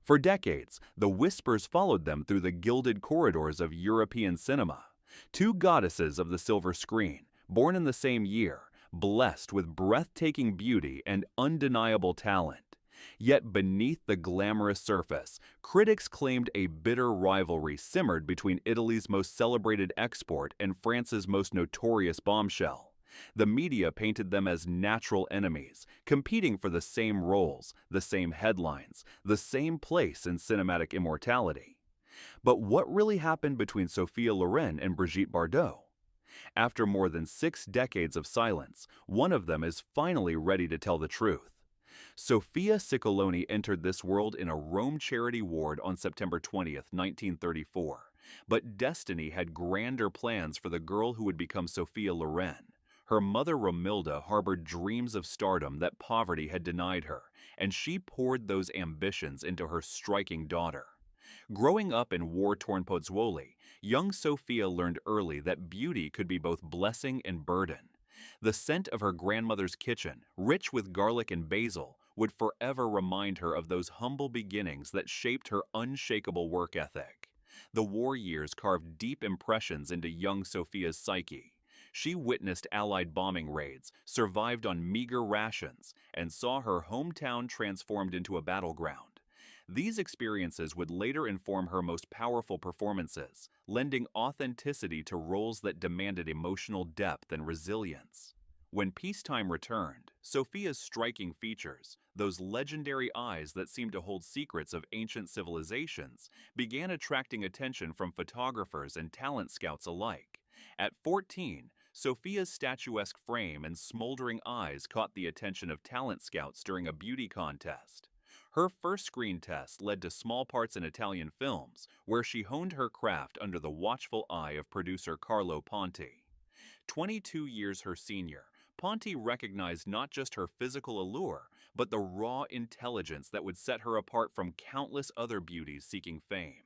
For decades, the whispers followed them through the gilded corridors of European cinema. Two goddesses of the silver screen, born in the same year, blessed with breathtaking beauty and undeniable talent. Yet beneath the glamorous surface, critics claimed a bitter rivalry simmered between Italy's most celebrated export and France's most notorious bombshell. The media painted them as natural enemies, competing for the same roles, the same headlines, the same place in cinematic immortality. But what really happened between Sophia Loren and Brigitte Bardot? After more than 6 decades of silence, one of them is finally ready to tell the truth. Sophia Ciccoloni entered this world in a Rome charity ward on September 20th, 1934. But destiny had grander plans for the girl who would become Sophia Loren. Her mother Romilda harbored dreams of stardom that poverty had denied her, and she poured those ambitions into her striking daughter. Growing up in war-torn Pozzuoli, young Sophia learned early that beauty could be both blessing and burden. The scent of her grandmother's kitchen, rich with garlic and basil, would forever remind her of those humble beginnings that shaped her unshakable work ethic. The war years carved deep impressions into young Sophia's psyche. She witnessed Allied bombing raids, survived on meager rations, and saw her hometown transformed into a battleground. These experiences would later inform her most powerful performances, lending authenticity to roles that demanded emotional depth and resilience. When peacetime returned, Sophia's striking features, those legendary eyes that seemed to hold secrets of ancient civilizations, began attracting attention from photographers and talent scouts alike. At 14, Sophia's statuesque frame and smoldering eyes caught the attention of talent scouts during a beauty contest. Her first screen test led to small parts in Italian films, where she honed her craft under the watchful eye of producer Carlo Ponti. 22 years her senior, Ponti recognized not just her physical allure, but the raw intelligence that would set her apart from countless other beauties seeking fame.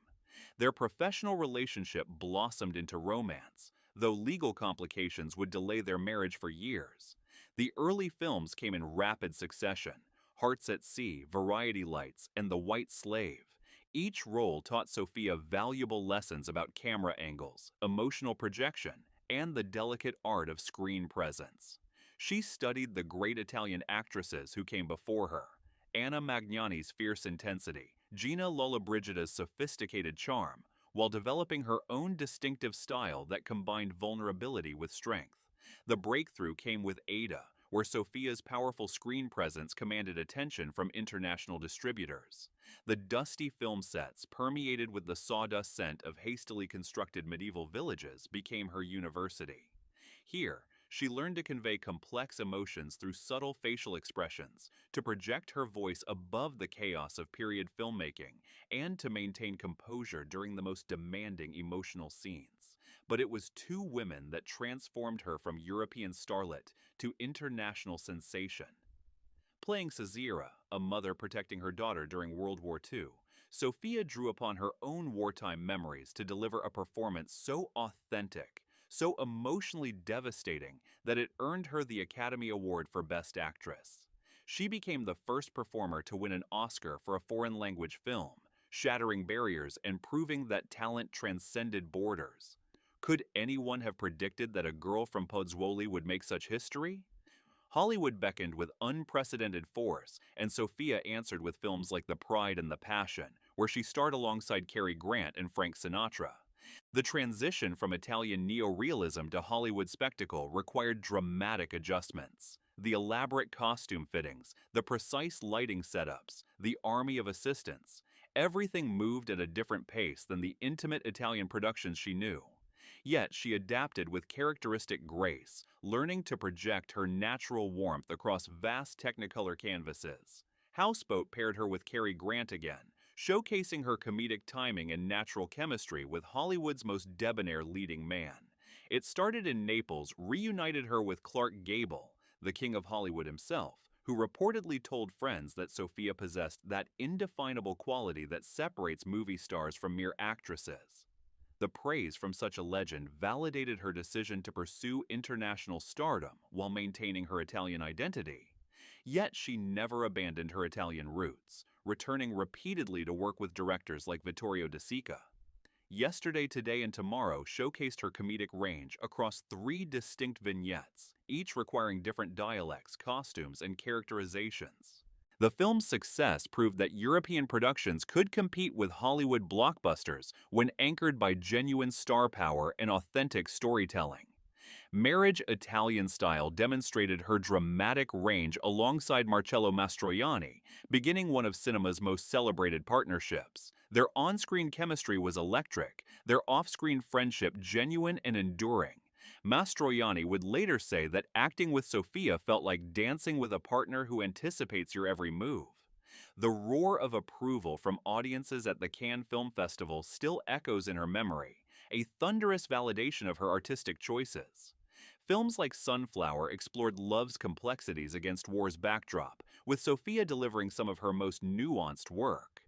Their professional relationship blossomed into romance, though legal complications would delay their marriage for years. The early films came in rapid succession: Hearts at Sea, Variety Lights, and The White Slave. Each role taught Sophia valuable lessons about camera angles, emotional projection, and the delicate art of screen presence. She studied the great Italian actresses who came before her: Anna Magnani's fierce intensity, Gina Lollobrigida's sophisticated charm, while developing her own distinctive style that combined vulnerability with strength. The breakthrough came with Ada, where Sophia's powerful screen presence commanded attention from international distributors. The dusty film sets, permeated with the sawdust scent of hastily constructed medieval villages, became her university. Here, she learned to convey complex emotions through subtle facial expressions, to project her voice above the chaos of period filmmaking, and to maintain composure during the most demanding emotional scenes. But it was two women that transformed her from European starlet to international sensation. Playing Caesira, a mother protecting her daughter during World War II, Sophia drew upon her own wartime memories to deliver a performance so authentic, so emotionally devastating, that it earned her the Academy Award for Best Actress. She became the first performer to win an Oscar for a foreign language film, shattering barriers and proving that talent transcended borders. Could anyone have predicted that a girl from Pozzuoli would make such history? Hollywood beckoned with unprecedented force, and Sophia answered with films like The Pride and the Passion, where she starred alongside Cary Grant and Frank Sinatra. The transition from Italian neorealism to Hollywood spectacle required dramatic adjustments. The elaborate costume fittings, the precise lighting setups, the army of assistants, everything moved at a different pace than the intimate Italian productions she knew. Yet she adapted with characteristic grace, learning to project her natural warmth across vast Technicolor canvases. Houseboat paired her with Cary Grant again, showcasing her comedic timing and natural chemistry with Hollywood's most debonair leading man. It Started in Naples reunited her with Clark Gable, the king of Hollywood himself, who reportedly told friends that Sophia possessed that indefinable quality that separates movie stars from mere actresses. The praise from such a legend validated her decision to pursue international stardom while maintaining her Italian identity. Yet she never abandoned her Italian roots, returning repeatedly to work with directors like Vittorio De Sica. Yesterday, Today, and Tomorrow showcased her comedic range across 3 distinct vignettes, each requiring different dialects, costumes, and characterizations. The film's success proved that European productions could compete with Hollywood blockbusters when anchored by genuine star power and authentic storytelling. Marriage Italian Style demonstrated her dramatic range alongside Marcello Mastroianni, beginning one of cinema's most celebrated partnerships. Their on-screen chemistry was electric, their off-screen friendship genuine and enduring. Mastroianni would later say that acting with Sophia felt like dancing with a partner who anticipates your every move. The roar of approval from audiences at the Cannes Film Festival still echoes in her memory, a thunderous validation of her artistic choices. Films like Sunflower explored love's complexities against war's backdrop, with Sophia delivering some of her most nuanced work.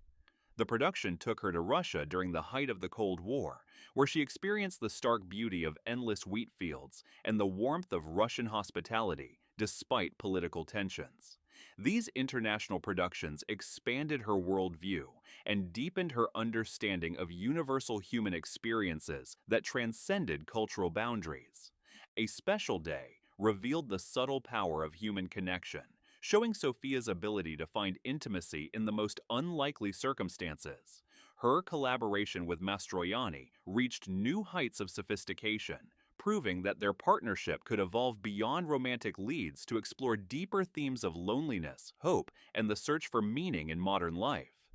The production took her to Russia during the height of the Cold War, where she experienced the stark beauty of endless wheat fields and the warmth of Russian hospitality, despite political tensions. These international productions expanded her worldview and deepened her understanding of universal human experiences that transcended cultural boundaries. A Special Day revealed the subtle power of human connection, showing Sophia's ability to find intimacy in the most unlikely circumstances. Her collaboration with Mastroianni reached new heights of sophistication, proving that their partnership could evolve beyond romantic leads to explore deeper themes of loneliness, hope, and the search for meaning in modern life.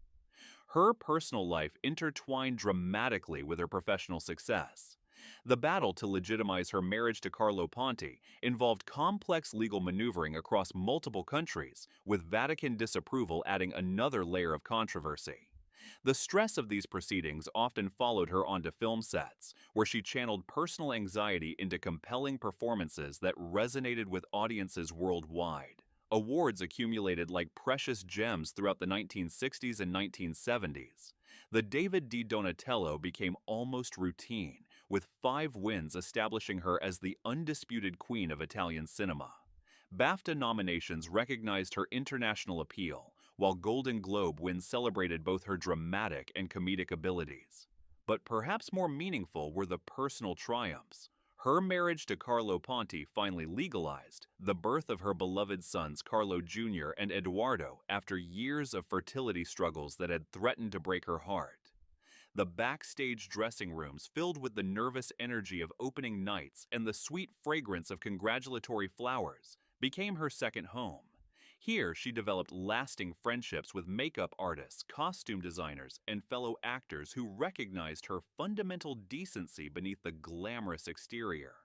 Her personal life intertwined dramatically with her professional success. The battle to legitimize her marriage to Carlo Ponti involved complex legal maneuvering across multiple countries, with Vatican disapproval adding another layer of controversy. The stress of these proceedings often followed her onto film sets, where she channeled personal anxiety into compelling performances that resonated with audiences worldwide. Awards accumulated like precious gems throughout the 1960s and 1970s. The David di Donatello became almost routine, with 5 wins establishing her as the undisputed queen of Italian cinema. BAFTA nominations recognized her international appeal, while Golden Globe wins celebrated both her dramatic and comedic abilities. But perhaps more meaningful were the personal triumphs. Her marriage to Carlo Ponti finally legalized, the birth of her beloved sons Carlo Jr. and Edoardo after years of fertility struggles that had threatened to break her heart. The backstage dressing rooms filled with the nervous energy of opening nights and the sweet fragrance of congratulatory flowers became her second home. Here, she developed lasting friendships with makeup artists, costume designers, and fellow actors who recognized her fundamental decency beneath the glamorous exterior.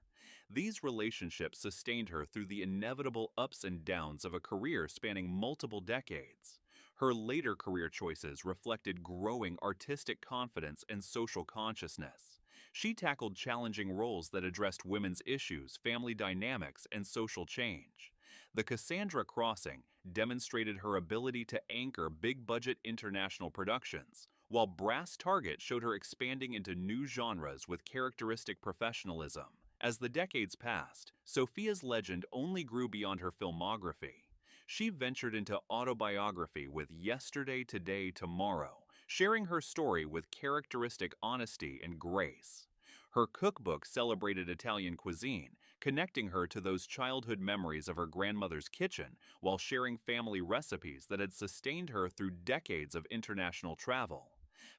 These relationships sustained her through the inevitable ups and downs of a career spanning multiple decades. Her later career choices reflected growing artistic confidence and social consciousness. She tackled challenging roles that addressed women's issues, family dynamics, and social change. The Cassandra Crossing demonstrated her ability to anchor big-budget international productions, while Brass Target showed her expanding into new genres with characteristic professionalism. As the decades passed, Sophia's legend only grew beyond her filmography. She ventured into autobiography with Yesterday, Today, Tomorrow, sharing her story with characteristic honesty and grace. Her cookbook celebrated Italian cuisine, connecting her to those childhood memories of her grandmother's kitchen while sharing family recipes that had sustained her through decades of international travel.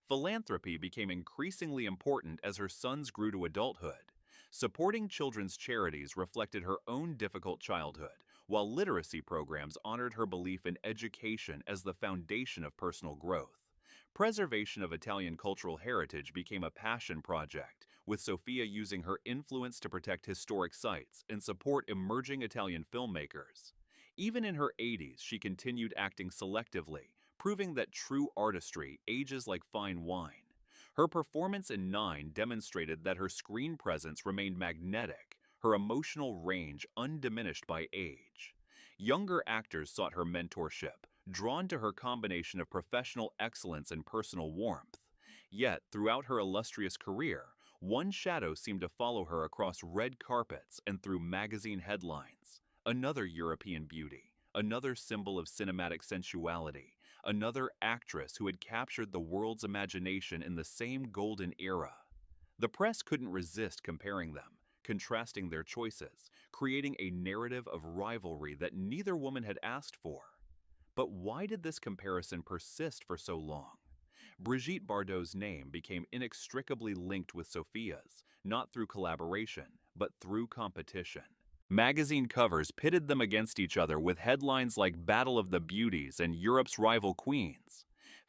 Philanthropy became increasingly important as her sons grew to adulthood. Supporting children's charities reflected her own difficult childhood, while literacy programs honored her belief in education as the foundation of personal growth. Preservation of Italian cultural heritage became a passion project, with Sophia using her influence to protect historic sites and support emerging Italian filmmakers. Even in her 80s, she continued acting selectively, proving that true artistry ages like fine wine. Her performance in Nine demonstrated that her screen presence remained magnetic, her emotional range undiminished by age. Younger actors sought her mentorship, drawn to her combination of professional excellence and personal warmth. Yet, throughout her illustrious career, one shadow seemed to follow her across red carpets and through magazine headlines: another European beauty, another symbol of cinematic sensuality, another actress who had captured the world's imagination in the same golden era. The press couldn't resist comparing them, contrasting their choices, creating a narrative of rivalry that neither woman had asked for. But why did this comparison persist for so long? Brigitte Bardot's name became inextricably linked with Sophia's, not through collaboration, but through competition. Magazine covers pitted them against each other with headlines like Battle of the Beauties and Europe's Rival Queens.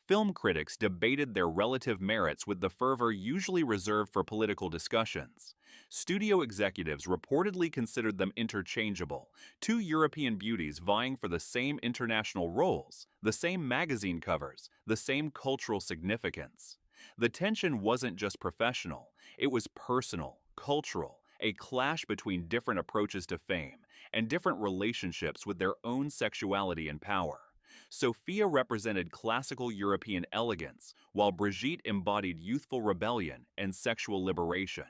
Film critics debated their relative merits with the fervor usually reserved for political discussions. Studio executives reportedly considered them interchangeable, two European beauties vying for the same international roles, the same magazine covers, the same cultural significance. The tension wasn't just professional, it was personal, cultural, a clash between different approaches to fame and different relationships with their own sexuality and power. Sophia represented classical European elegance, while Brigitte embodied youthful rebellion and sexual liberation.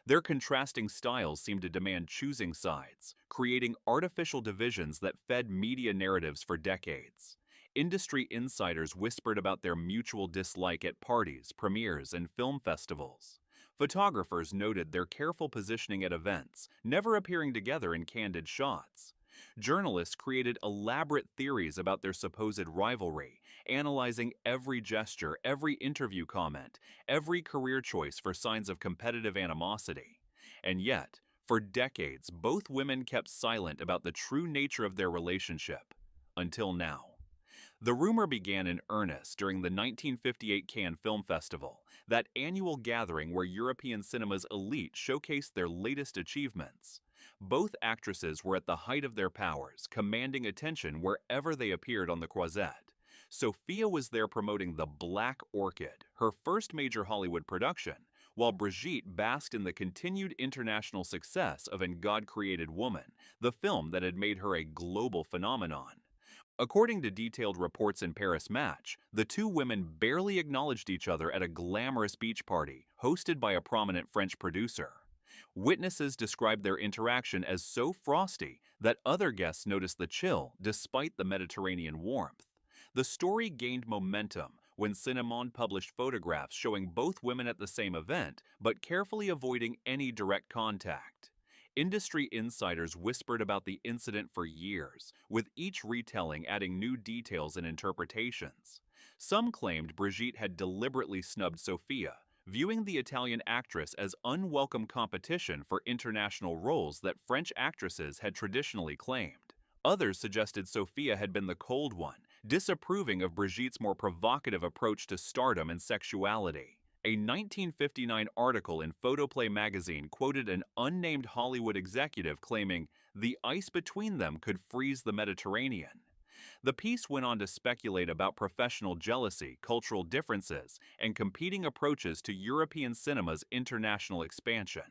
Their contrasting styles seemed to demand choosing sides, creating artificial divisions that fed media narratives for decades. Industry insiders whispered about their mutual dislike at parties, premieres, and film festivals. Photographers noted their careful positioning at events, never appearing together in candid shots. Journalists created elaborate theories about their supposed rivalry, analyzing every gesture, every interview comment, every career choice for signs of competitive animosity. And yet, for decades, both women kept silent about the true nature of their relationship. Until now. The rumor began in earnest during the 1958 Cannes Film Festival, that annual gathering where European cinema's elite showcased their latest achievements. Both actresses were at the height of their powers, commanding attention wherever they appeared on the croisette. Sophia was there promoting The Black Orchid, her first major Hollywood production, while Brigitte basked in the continued international success of In God Created Woman, the film that had made her a global phenomenon. According to detailed reports in Paris Match, the two women barely acknowledged each other at a glamorous beach party hosted by a prominent French producer. Witnesses described their interaction as so frosty that other guests noticed the chill despite the Mediterranean warmth. The story gained momentum when Cinnamon published photographs showing both women at the same event, but carefully avoiding any direct contact. Industry insiders whispered about the incident for years, with each retelling adding new details and interpretations. Some claimed Brigitte had deliberately snubbed Sophia, viewing the Italian actress as unwelcome competition for international roles that French actresses had traditionally claimed. Others suggested Sophia had been the cold one, disapproving of Brigitte's more provocative approach to stardom and sexuality. A 1959 article in Photoplay magazine quoted an unnamed Hollywood executive claiming the ice between them could freeze the Mediterranean. The piece went on to speculate about professional jealousy, cultural differences, and competing approaches to European cinema's international expansion.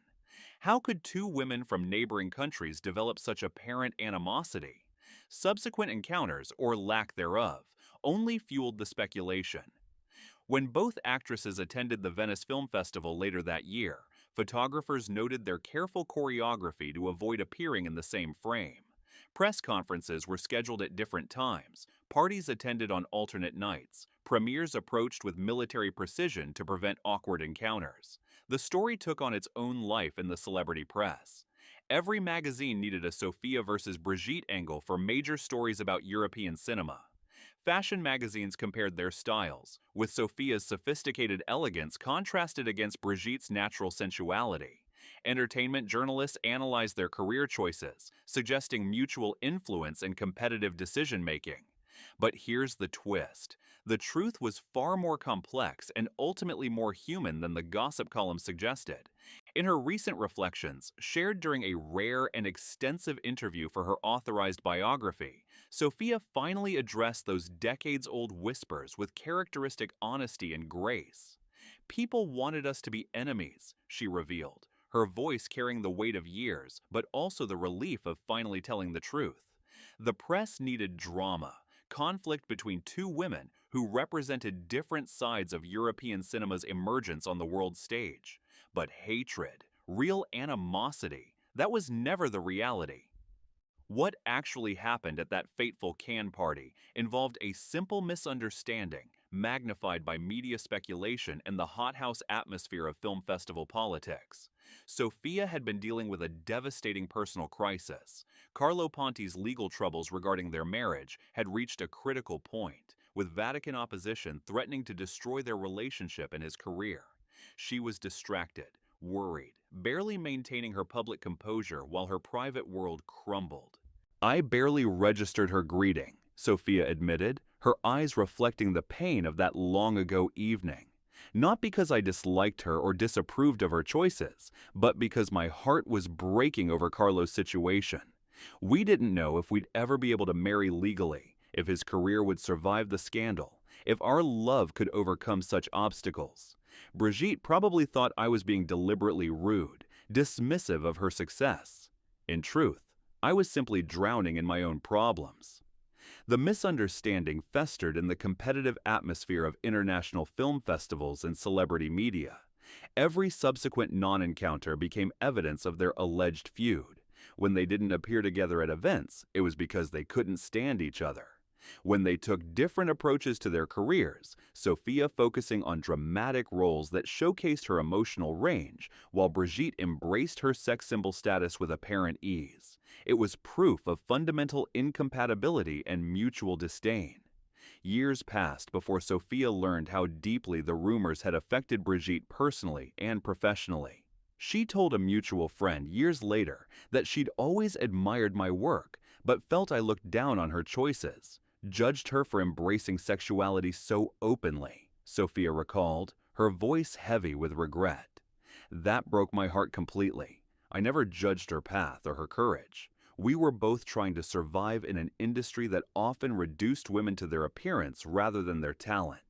How could two women from neighboring countries develop such apparent animosity? Subsequent encounters, or lack thereof, only fueled the speculation. When both actresses attended the Venice Film Festival later that year, photographers noted their careful choreography to avoid appearing in the same frame. Press conferences were scheduled at different times, parties attended on alternate nights, premieres approached with military precision to prevent awkward encounters. The story took on its own life in the celebrity press. Every magazine needed a Sophia versus Brigitte angle for major stories about European cinema. Fashion magazines compared their styles, with Sophia's sophisticated elegance contrasted against Brigitte's natural sensuality. Entertainment journalists analyzed their career choices, suggesting mutual influence and competitive decision-making. But here's the twist. The truth was far more complex and ultimately more human than the gossip column suggested. In her recent reflections, shared during a rare and extensive interview for her authorized biography, Sophia finally addressed those decades-old whispers with characteristic honesty and grace. "People wanted us to be enemies," she revealed, her voice carrying the weight of years, but also the relief of finally telling the truth. The press needed drama, conflict between two women who represented different sides of European cinema's emergence on the world stage. But hatred, real animosity, that was never the reality. What actually happened at that fateful Cannes party involved a simple misunderstanding, magnified by media speculation and the hothouse atmosphere of film festival politics. Sophia had been dealing with a devastating personal crisis. Carlo Ponti's legal troubles regarding their marriage had reached a critical point, with Vatican opposition threatening to destroy their relationship and his career. She was distracted, worried, barely maintaining her public composure while her private world crumbled. I barely registered her greeting, Sophia admitted, her eyes reflecting the pain of that long-ago evening. Not because I disliked her or disapproved of her choices, but because my heart was breaking over Carlo's situation. We didn't know if we'd ever be able to marry legally, if his career would survive the scandal, if our love could overcome such obstacles. Brigitte probably thought I was being deliberately rude, dismissive of her success. In truth, I was simply drowning in my own problems. The misunderstanding festered in the competitive atmosphere of international film festivals and celebrity media. Every subsequent non-encounter became evidence of their alleged feud. When they didn't appear together at events, it was because they couldn't stand each other. When they took different approaches to their careers, Sophia focusing on dramatic roles that showcased her emotional range, while Brigitte embraced her sex symbol status with apparent ease. It was proof of fundamental incompatibility and mutual disdain. Years passed before Sophia learned how deeply the rumors had affected Brigitte personally and professionally. She told a mutual friend years later that she'd always admired my work, but felt I looked down on her choices, judged her for embracing sexuality so openly, Sophia recalled, her voice heavy with regret. That broke my heart completely. I never judged her path or her courage. We were both trying to survive in an industry that often reduced women to their appearance rather than their talent.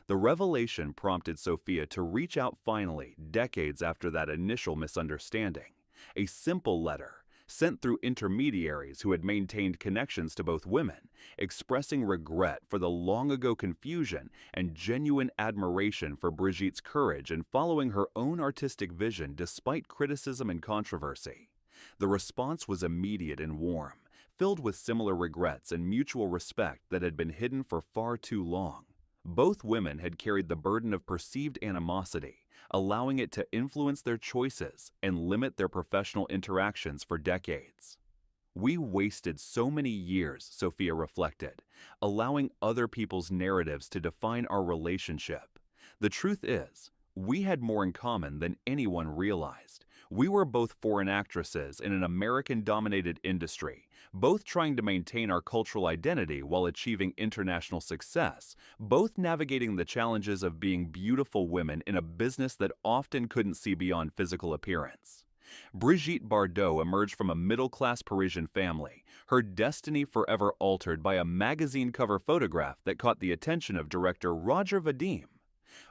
The revelation prompted Sophia to reach out finally, decades after that initial misunderstanding. A simple letter, sent through intermediaries who had maintained connections to both women, expressing regret for the long-ago confusion and genuine admiration for Brigitte's courage in following her own artistic vision despite criticism and controversy. The response was immediate and warm, filled with similar regrets and mutual respect that had been hidden for far too long. Both women had carried the burden of perceived animosity, allowing it to influence their choices and limit their professional interactions for decades. We wasted so many years, Sophia reflected, allowing other people's narratives to define our relationship. The truth is, we had more in common than anyone realized. We were both foreign actresses in an American-dominated industry, both trying to maintain our cultural identity while achieving international success, both navigating the challenges of being beautiful women in a business that often couldn't see beyond physical appearance. Brigitte Bardot emerged from a middle-class Parisian family, her destiny forever altered by a magazine cover photograph that caught the attention of director Roger Vadim.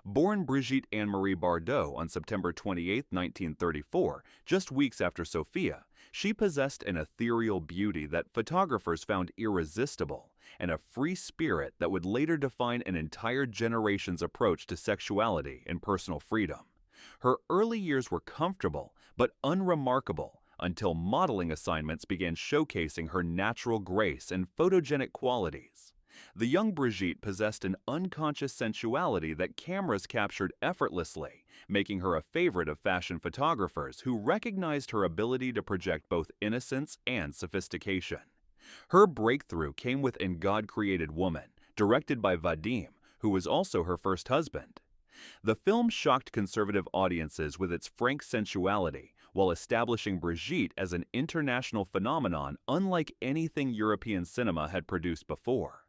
Born Brigitte Anne-Marie Bardot on September 28, 1934, just weeks after Sophia, she possessed an ethereal beauty that photographers found irresistible and a free spirit that would later define an entire generation's approach to sexuality and personal freedom. Her early years were comfortable but unremarkable until modeling assignments began showcasing her natural grace and photogenic qualities. The young Brigitte possessed an unconscious sensuality that cameras captured effortlessly, making her a favorite of fashion photographers who recognized her ability to project both innocence and sophistication. Her breakthrough came with In God Created Woman, directed by Vadim, who was also her first husband. The film shocked conservative audiences with its frank sensuality, while establishing Brigitte as an international phenomenon unlike anything European cinema had produced before.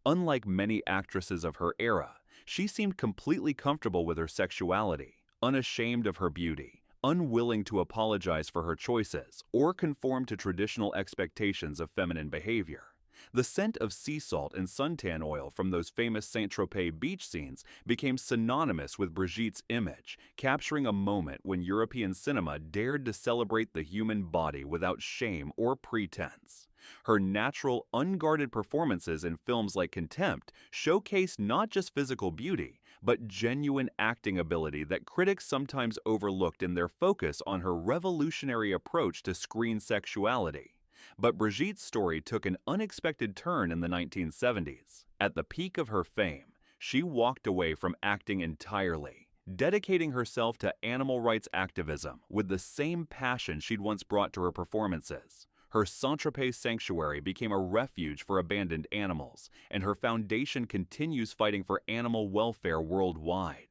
Unlike many actresses of her era, she seemed completely comfortable with her sexuality, unashamed of her beauty, unwilling to apologize for her choices or conform to traditional expectations of feminine behavior. The scent of sea salt and suntan oil from those famous Saint-Tropez beach scenes became synonymous with Brigitte's image, capturing a moment when European cinema dared to celebrate the human body without shame or pretense. Her natural, unguarded performances in films like Contempt showcased not just physical beauty, but genuine acting ability that critics sometimes overlooked in their focus on her revolutionary approach to screen sexuality. But Brigitte's story took an unexpected turn in the 1970s. At the peak of her fame, she walked away from acting entirely, dedicating herself to animal rights activism with the same passion she'd once brought to her performances. Her Saint-Tropez sanctuary became a refuge for abandoned animals, and her foundation continues fighting for animal welfare worldwide.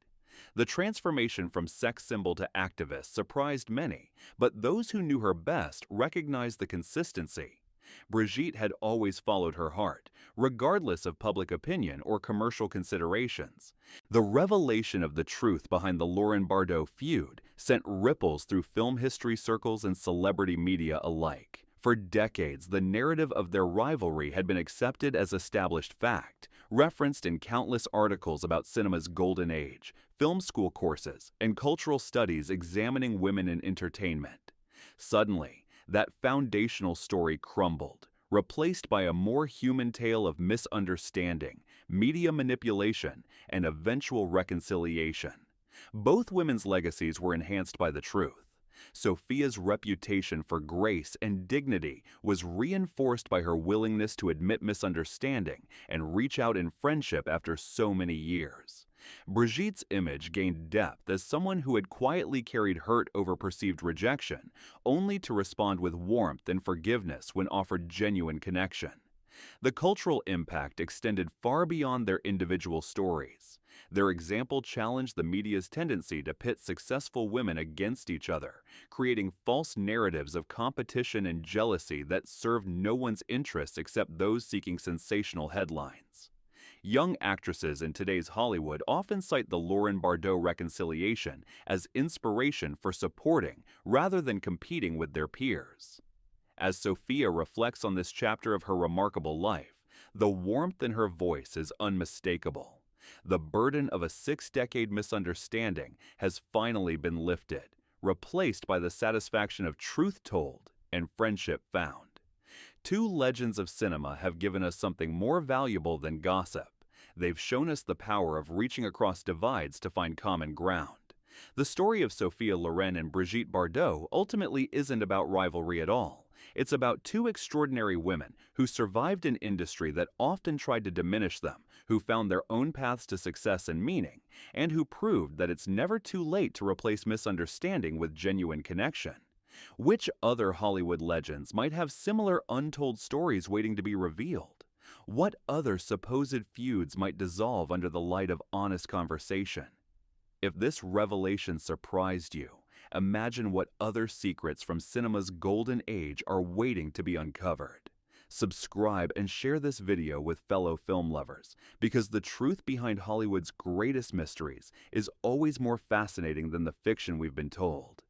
The transformation from sex symbol to activist surprised many, but those who knew her best recognized the consistency. Brigitte had always followed her heart, regardless of public opinion or commercial considerations. The revelation of the truth behind the Loren-Bardot feud sent ripples through film history circles and celebrity media alike. For decades, the narrative of their rivalry had been accepted as established fact, referenced in countless articles about cinema's golden age, film school courses, and cultural studies examining women in entertainment. Suddenly, that foundational story crumbled, replaced by a more human tale of misunderstanding, media manipulation, and eventual reconciliation. Both women's legacies were enhanced by the truth. Sophia's reputation for grace and dignity was reinforced by her willingness to admit misunderstanding and reach out in friendship after so many years. Brigitte's image gained depth as someone who had quietly carried hurt over perceived rejection, only to respond with warmth and forgiveness when offered genuine connection. The cultural impact extended far beyond their individual stories. Their example challenged the media's tendency to pit successful women against each other, creating false narratives of competition and jealousy that served no one's interests except those seeking sensational headlines. Young actresses in today's Hollywood often cite the Loren-Bardot reconciliation as inspiration for supporting rather than competing with their peers. As Sophia reflects on this chapter of her remarkable life, the warmth in her voice is unmistakable. The burden of a 6-decade misunderstanding has finally been lifted, replaced by the satisfaction of truth told and friendship found. Two legends of cinema have given us something more valuable than gossip. They've shown us the power of reaching across divides to find common ground. The story of Sophia Loren and Brigitte Bardot ultimately isn't about rivalry at all. It's about two extraordinary women who survived an industry that often tried to diminish them, who found their own paths to success and meaning, and who proved that it's never too late to replace misunderstanding with genuine connection. Which other Hollywood legends might have similar untold stories waiting to be revealed? What other supposed feuds might dissolve under the light of honest conversation? If this revelation surprised you, imagine what other secrets from cinema's golden age are waiting to be uncovered. Subscribe and share this video with fellow film lovers, because the truth behind Hollywood's greatest mysteries is always more fascinating than the fiction we've been told.